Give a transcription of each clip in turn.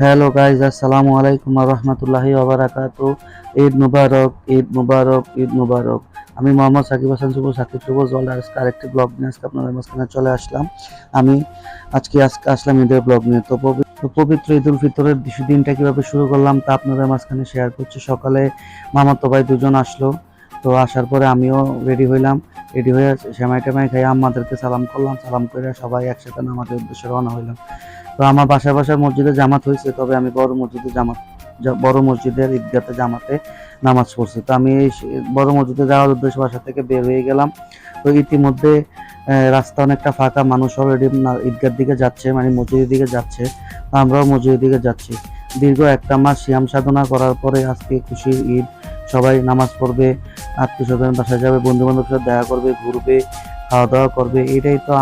Hello guys, আসসালামু আলাইকুম ওয়া রাহমাতুল্লাহি ওয়া বারাকাতু। ঈদ মুবারক, ঈদ মুবারক, ঈদ মুবারক। আমি মোহাম্মদ সাকিব হাসান শুভ, সাকিব শুভ জল আজকে আরেকটি ব্লগ নিয়ে আজকে আপনাদের মাঝখানে চলে আসলাম। আমি আজকে আসলাম ঈদের ব্লগ নিয়ে। তো পবিত্র ঈদ উল ফিতরের দিনটা কিভাবে শুরু করলাম তা আপনাদের মাঝখানে শেয়ার করছি। সকালে মামাতো ভাই দুজন আসলো, তো আসার পরে আমিও রেডি হইলাম। রেডি হয়ে সেমাই টেমাই খাই আম্মাদেরকে সালাম করলাম, সালাম করে সবাই একসাথে নামাজের উদ্দেশ্যে রওনা হইলাম। তো আমার বাসার মসজিদে জামাত হয়েছে, তবে আমি বড় মসজিদের ঈদগাতে জামাতে নামাজ পড়ছি। তো আমি এই বড় মসজিদে যাওয়ার উদ্দেশ্যে বাসা থেকে বের হয়ে গেলাম। তো ইতিমধ্যে রাস্তা অনেকটা ফাঁকা, মানুষ অলরেডি ঈদগার দিকে যাচ্ছে, মানে মসজিদের দিকে যাচ্ছে। তো আমরাও মসজিদের দিকে যাচ্ছি। দীর্ঘ একটা মাস সিয়াম সাধনা করার পরে আজকে খুশির ঈদ। সবাই নামাজ পড়বে, আত্মীয় স্বজন বাসায় যাবে, বন্ধু বান্ধবের সাথে দেখা করবে, ঘুরবে, খাওয়া দাওয়া করবে। এটাই তো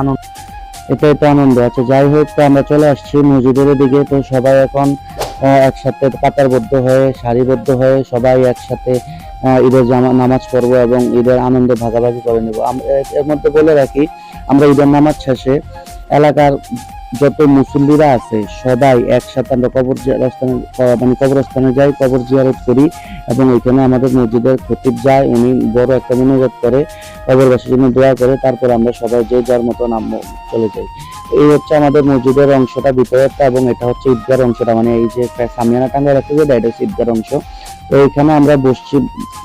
আনন্দ আছে। যাই হোক, তো আমরা চলে আসছি মসজিদের দিকে। তো সবাই এখন একসাথে কাতারবদ্ধ হয়ে, সারিবদ্ধ হয়ে সবাই একসাথে ঈদের নামাজ পড়বো এবং ঈদের আনন্দ ভাগাভাগি করে নেব। এর মধ্যে বলে রাখি, আমরা ঈদের নামাজ শেষে এলাকার যত মুসল্লিরা আছে সবাই একসাথে আমরা কবরস্থানে যাই, কবর জিয়ারত করি এবং ওইখানে আমাদের মসজিদের খতিব যায়, উনি বড় একটা মুনাজাত করে, কবরবাসীর জন্য দোয়া করে, তারপর আমরা সবাই যে যার মতো নাম চলে যাই। এই হচ্ছে আমাদের মসজিদের অংশটা, ভিতরেরটা, এবং এটা হচ্ছে ঈদগার অংশটা, মানে এই যে সামিয়ানা টাঙ্গা রাখতে যে এটা হচ্ছে ঈদগার অংশ। তো এখানে আমরা বসছি,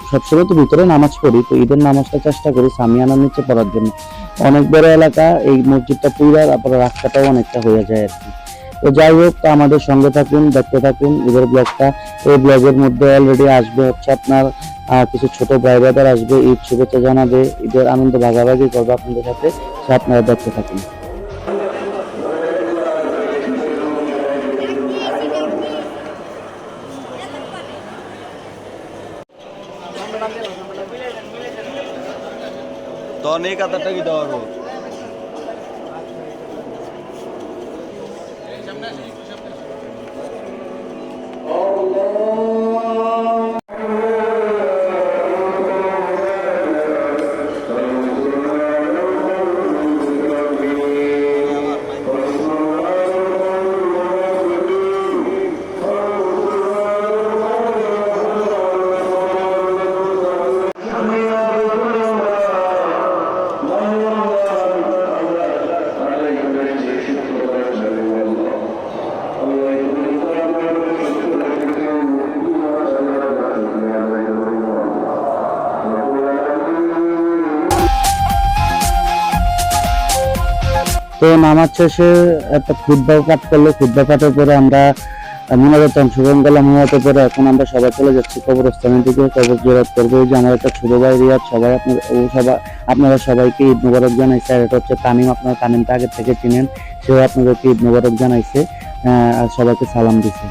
সবসময় তো ভিতরে নামাজ পড়ি, তো ঈদের নামাজটা চেষ্টা করি সামিয়ানার নিচে পড়ার জন্য। অনেক বড় এলাকা, এই মসজিদটা পুরা, তারপরে রাস্তাটাও অনেকটা হয়ে যায় আর কি। তো যাই হোক, তো আমাদের সঙ্গে থাকুন, দেখতে থাকুন ঈদের ব্লগটা। এই ব্লগের মধ্যে অলরেডি আসবে হচ্ছে আপনার কিছু ছোট ভাই ব্রাদার আসবে, ঈদ শুভেচ্ছা জানাবে, ঈদের আনন্দ ভাগাভাগি করবে আপনাদের সাথে, আপনারা দেখতে থাকুন। তো অনেক আদারটা কি দেওয়ার তো নামাজ শেষে একটা খুতবা পাঠ করলো, খুতবা পাঠের পরে আমরা মুনাজাতে অংশগ্রহণ করলাম। মুনাজাতের পরে এখন আমরা সবাই চলে যাচ্ছি কবরস্থানের দিকে, কবর জিয়ারত করবো। যে আমার একটা ছোট ভাই রিয়াদ, সবাই আপনারা সবাইকে ঈদ মুবারক জানাইছে। আর এটা হচ্ছে তানিম, আপনারা তানিমটা আগের থেকে চিনেন, সেও আপনাদেরকে ঈদ মুবারক জানাইছে আর সবাইকে সালাম দিছে।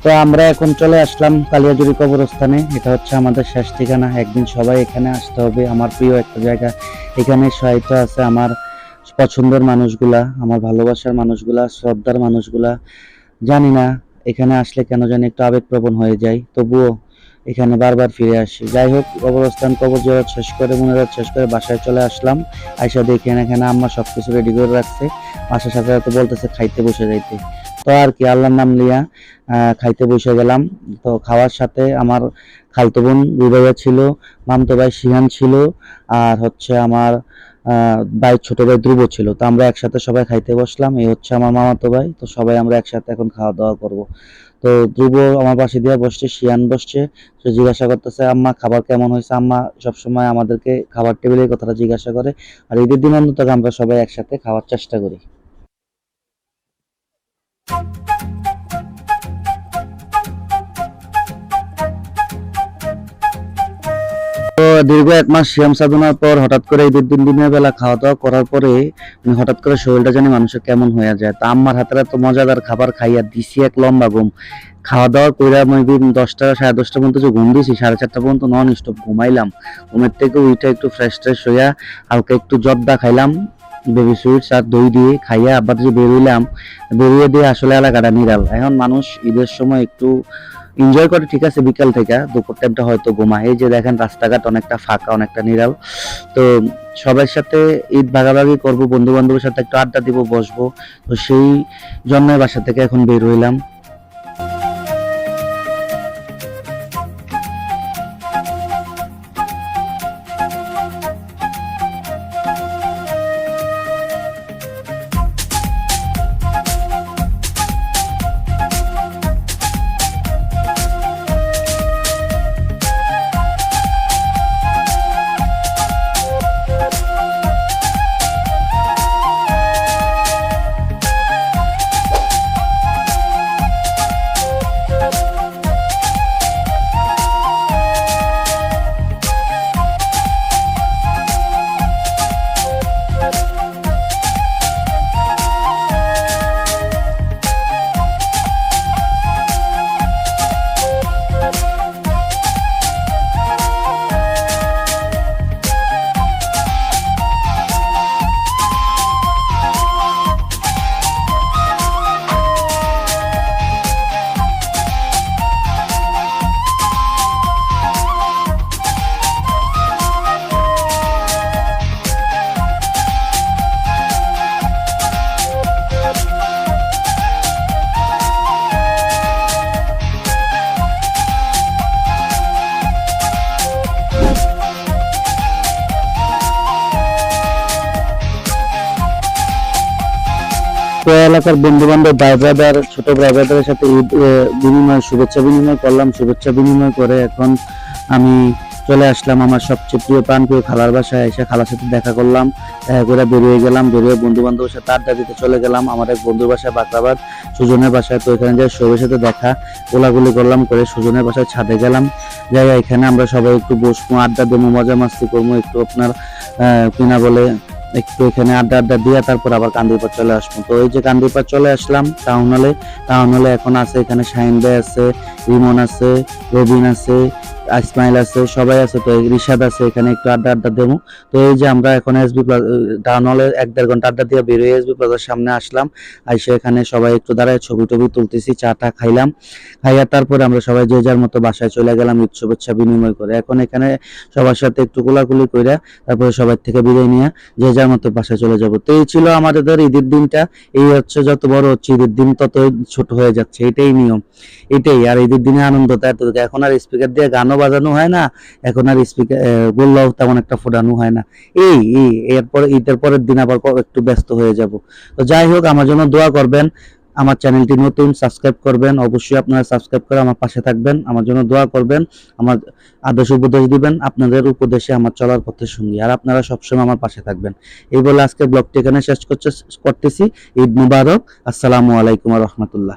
তো আমরা এখন চলে আসলাম কালিয়াজুড়ি কবরস্থানে। এটা হচ্ছে আমাদের শেষ ঠিকানা, একদিন সবাই এখানে আসতে হবে। আমার প্রিয় একটা জায়গা, এখানে সাহিত্য আছে আমার পছন্দের মানুষগুলা, আমার ভালোবাসার মানুষগুলা, শ্রদ্ধার মানুষগুলা। জানি না এখানে আসলে কেন জানি একটু আবেগপ্রবণ হয়ে যায়, তবুও এখানে বারবার ফিরে আসি। যাই হোক, কবর জিয়ারত শেষ করে, মুনাজাত শেষ করে বাসায় চলে আসলাম। আইসা দেখি এখানে আম্মা সবকিছু রেডি করে রাখছে, বাসার সাথে সাথে বলতেছে খাইতে বসে যাইতে। তো আর কি, আল্লাহর নাম লিয়া খাইতে বসে গেলাম। তো খাওয়ার সাথে আমার খালতো বোন রুবাইয়া ছিল, মামতো ভাই শিহান ছিল, আর হচ্ছে আমার ভাই ছোট ভাই ধ্রুব ছিল। তো আমরা একসাথে সবাই খাইতে বসলাম। এই হচ্ছে আমার মামাতো ভাই। তো সবাই আমরা একসাথে এখন খাওয়া দাওয়া করব। তো ধ্রুব আমার পাশে দিয়ে বসছে, শিয়ান বসছে। সে জিজ্ঞাসা করতেছে আম্মা খাবার কেমন হয়েছে। আম্মা সবসময় আমাদেরকে খাবার টেবিলের কথাটা জিজ্ঞাসা করে, আর ঈদের দিন অন্তত আমরা সবাই একসাথে খাওয়ার চেষ্টা করি। তো দীর্ঘ এক মাস সিয়াম সাধনার পর হঠাৎ করে ঈদের দিনের বেলা খাওয়া দাওয়া করার পরে হঠাৎ করে শরীরটা জানি মানুষের কেমন হয়ে যায়। তা আম্মার হাতের এত মজাদার খাবার খাইয়া দিছি এক লম্বা ঘুম। খাওয়া দাওয়া কইরা মেবি 10টা 10:30টার মধ্যে যে ঘুম দিয়েছি, 4:30 পর্যন্ত নন স্টপ ঘুমাইলাম। ঘুমের থেকে উইটা একটু ফ্রেশ হইয়া হালকা একটু জর্দা খাইলাম, বেবি সুইটস আর দই দিয়ে খাইয়া আবার যে বেরোইলাম। বেরিয়ে দিয়ে আসলে এলাকাটা নিরাল। এখন মানুষ ঈদের সময় একটু এনজয় করে, ঠিক আছে, বিকাল থেকে দুপুর টাইমটা হয়তো ঘুমায়। এই যে দেখেন রাস্তাঘাট অনেকটা ফাঁকা, অনেকটা নিরাল। তো সবার সাথে ঈদ ভাগাভাগি করবো, বন্ধু বান্ধবের সাথে একটু আড্ডা দিব, বসবো। তো সেই জন্য বাসা থেকে এখন বের হইলাম। এলাকার বন্ধু বান্ধব ভাই ব্রাদার ছোট ভাই ব্রাদারের সাথে ঈদ শুভেচ্ছা বিনিময় করলাম। শুভেচ্ছা বিনিময় করে এখন আমি চলে আসলাম আমার সবচেয়ে প্রিয় প্রাণপ্রিয় খালার বাসায়। এসে খালার সাথে দেখা করলাম, দেখা করে বেরিয়ে গেলাম। বেরিয়ে বন্ধু বান্ধবের সাথে আড্ডা দিতে চলে গেলাম আমার এক বন্ধুর বাসায় বাকরাবাদ, সুজনের বাসায়। তো এখানে যাই সবের সাথে দেখা গোলাগুলি করলাম, করে সুজনের বাসায় ছাদে গেলাম। যাই এখানে আমরা সবাই একটু বসবো, আড্ডা দেবো, মজা মাস্তি করবো, একটু আপনার কিনা বলে একটু এখানে আড্ডা দিয়ে তারপর আবার কান্দিরপাড় চলে আসবো। তো এই যে কান্দিরপাড় চলে আসলাম টাউন হলে এখন আছে এখানে শাহিন ভাই আছে, রিমন আছে, রবিন আছে, ইসমাইল আছে, সবাই আছে। তো রিশাদ আছে, এখানে একটু আড্ডা দেবো। তো এই যে আমরা এখন এসবি টাউন হলে 1-1.5 ঘন্টা আড্ডা দিয়ে বেরিয়ে এসবি প্লাজার সামনে আসলাম। আইসে এখানে সবাই একটু দাঁড়ায় ছবি টবি তুলতেছি, চাটা খাইলাম। খাইয়া তারপরে আমরা সবাই যে যার মতো বাসায় চলে গেলাম ঈদ শুভেচ্ছা বিনিময় করে। এখন এখানে সবার সাথে একটু কোলাকুলি করে তারপরে সবার থেকে বিদায় নিয়ে যে যার মতো বাসায় চলে যাব। তো এই ছিল আমাদের ঈদের দিনটা। এই হচ্ছে যত বড় হচ্ছে ঈদের দিন তত ছোট হয়ে যাচ্ছে, এটাই নিয়ম, এটাই। আর ঈদের দিনে আনন্দটা এত, এখন আর স্পিকার দিয়ে গানও বাজানো হয় না, এখন আর স্পিকার বললেও তেমন একটা ফোটানো হয় না। এই এই এরপর ঈদের পরের দিন আবার একটু ব্যস্ত হয়ে যাব। তো যাই হোক, আমার জন্য দোয়া করবেন। আমার চ্যানেলটি নতুন, সাবস্ক্রাইব করবেন, অবশ্যই আপনারা সাবস্ক্রাইব করে আমার পাশে থাকবেন, আমার জন্য দোয়া করবেন, আমার আদর্শ উপদেশ দিবেন, আপনাদের উপদেশে আমার চলার পথের সঙ্গী, আর আপনারা সবসময় আমার পাশে থাকবেন। এই বলে আজকে ব্লগটি এখানে শেষ করতেছি। ঈদ মুবারক, আসসালামু আলাইকুম ওয়া রাহমাতুল্লাহ।